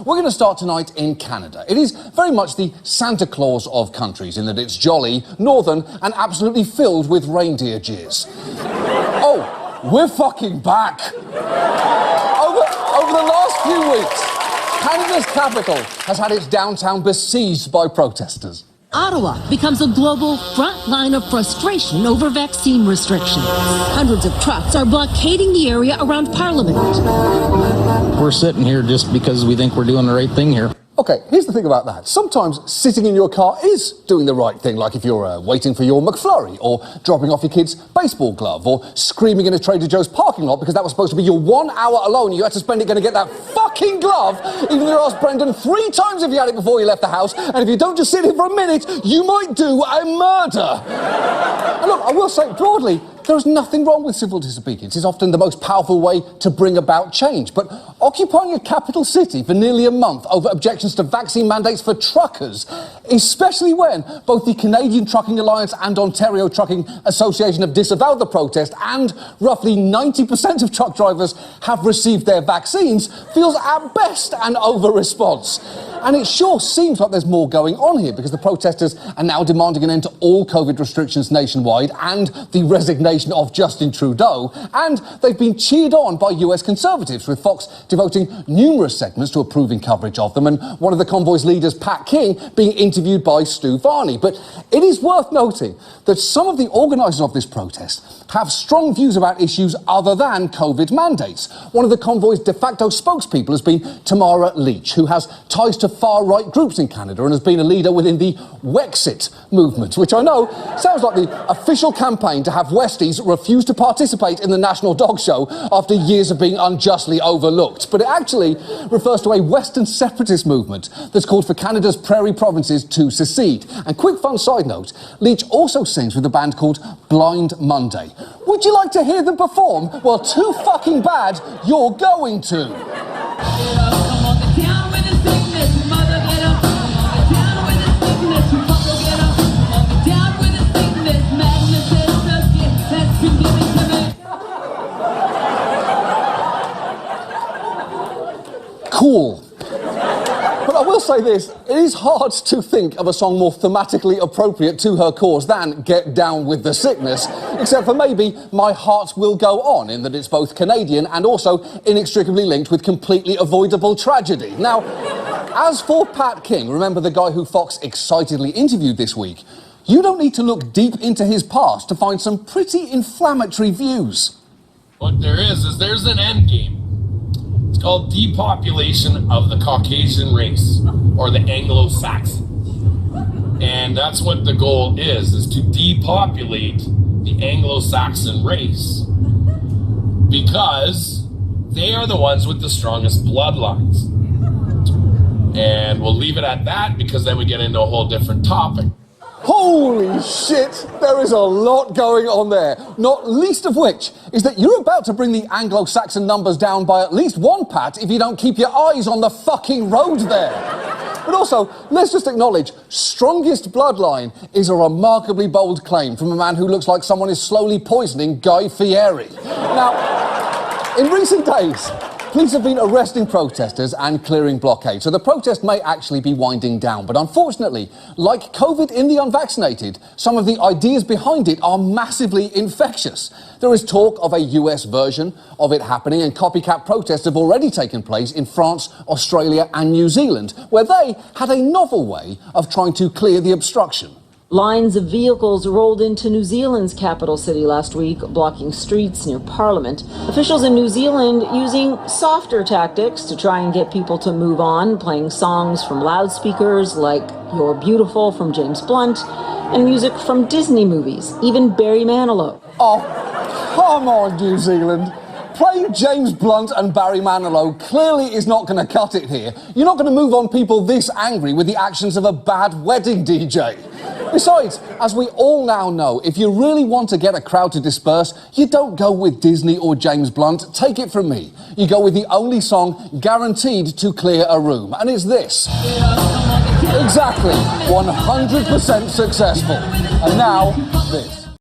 we're going to start tonight in Canada. It is very much the Santa Claus of countries in that it's jolly, northern, and absolutely filled with reindeer jizz. Oh, we're fucking back. Over the last few weeks, Canada's capital has had its downtown besieged by protesters. Ottawa becomes a global front line of frustration over vaccine restrictions. Hundreds of trucks are blockading the area around Parliament. We're sitting here just because we think we're doing the right thing here. Okay, here's the thing about that. Sometimes sitting in your car is doing the right thing, like if you're waiting for your McFlurry, or dropping off your kid's baseball glove, or screaming in a Trader Joe's parking lot because that was supposed to be your 1 hour alone. You had to spend it going to get that fucking glove, even though you asked Brendan 3 times if you had it before you left the house, and if you don't just sit here for a minute, you might do a murder. And look, I will say broadly, there is nothing wrong with civil disobedience. It's often the most powerful way to bring about change. But occupying a capital city for nearly a month over objections to vaccine mandates for truckers, especially when both the Canadian Trucking Alliance and Ontario Trucking Association have disavowed the protest and roughly 90% of truck drivers have received their vaccines, feels at best an over-response. And it sure seems like there's more going on here because the protesters are now demanding an end to all COVID restrictions nationwide and the resignation of Justin Trudeau, and they've been cheered on by US Conservatives, with Fox devoting numerous segments to approving coverage of them, and one of the convoy's leaders, Pat King, being interviewed by Stu Varney. But it is worth noting that some of the organisers of this protest have strong views about issues other than COVID mandates. One of the convoy's de facto spokespeople has been Tamara Leach, who has ties to far-right groups in Canada and has been a leader within the Wexit movement, which I know sounds like the official campaign to have Westies refuse to participate in the National Dog Show after years of being unjustly overlooked. But it actually refers to a Western separatist movement that's called for Canada's prairie provinces to secede. And quick fun side note, Leach also sings with a band called Blind Monday. Would you like to hear them perform? Well, too fucking bad, you're going to. Cool. But I will say this, it is hard to think of a song more thematically appropriate to her cause than Get Down With The Sickness, except for maybe My Heart Will Go On, in that it's both Canadian and also inextricably linked with completely avoidable tragedy. Now, as for Pat King, remember the guy who Fox excitedly interviewed this week, you don't need to look deep into his past to find some pretty inflammatory views. What there is there's an end game. It's called depopulation of the Caucasian race, or the Anglo-Saxon. And that's what the goal is to depopulate the Anglo-Saxon race. Because they are the ones with the strongest bloodlines. And we'll leave it at that, because then we get into a whole different topic. Holy shit, there is a lot going on there. Not least of which is that you're about to bring the Anglo-Saxon numbers down by at least 1, Pat, if you don't keep your eyes on the fucking road there. But also, let's just acknowledge, strongest bloodline is a remarkably bold claim from a man who looks like someone is slowly poisoning Guy Fieri. Now, in recent days, police have been arresting protesters and clearing blockades, so the protest may actually be winding down. But unfortunately, like COVID in the unvaccinated, some of the ideas behind it are massively infectious. There is talk of a US version of it happening, and copycat protests have already taken place in France, Australia and New Zealand, where they had a novel way of trying to clear the obstruction. Lines of vehicles rolled into New Zealand's capital city last week, blocking streets near Parliament. Officials in New Zealand using softer tactics to try and get people to move on, playing songs from loudspeakers like You're Beautiful from James Blunt, and music from Disney movies, even Barry Manilow. Oh, come on, New Zealand. Playing James Blunt and Barry Manilow clearly is not going to cut it here. You're not going to move on people this angry with the actions of a bad wedding DJ. Besides, as we all now know, if you really want to get a crowd to disperse, you don't go with Disney or James Blunt. Take it from me. You go with the only song guaranteed to clear a room, and it's this. Exactly, 100% successful. And now, this.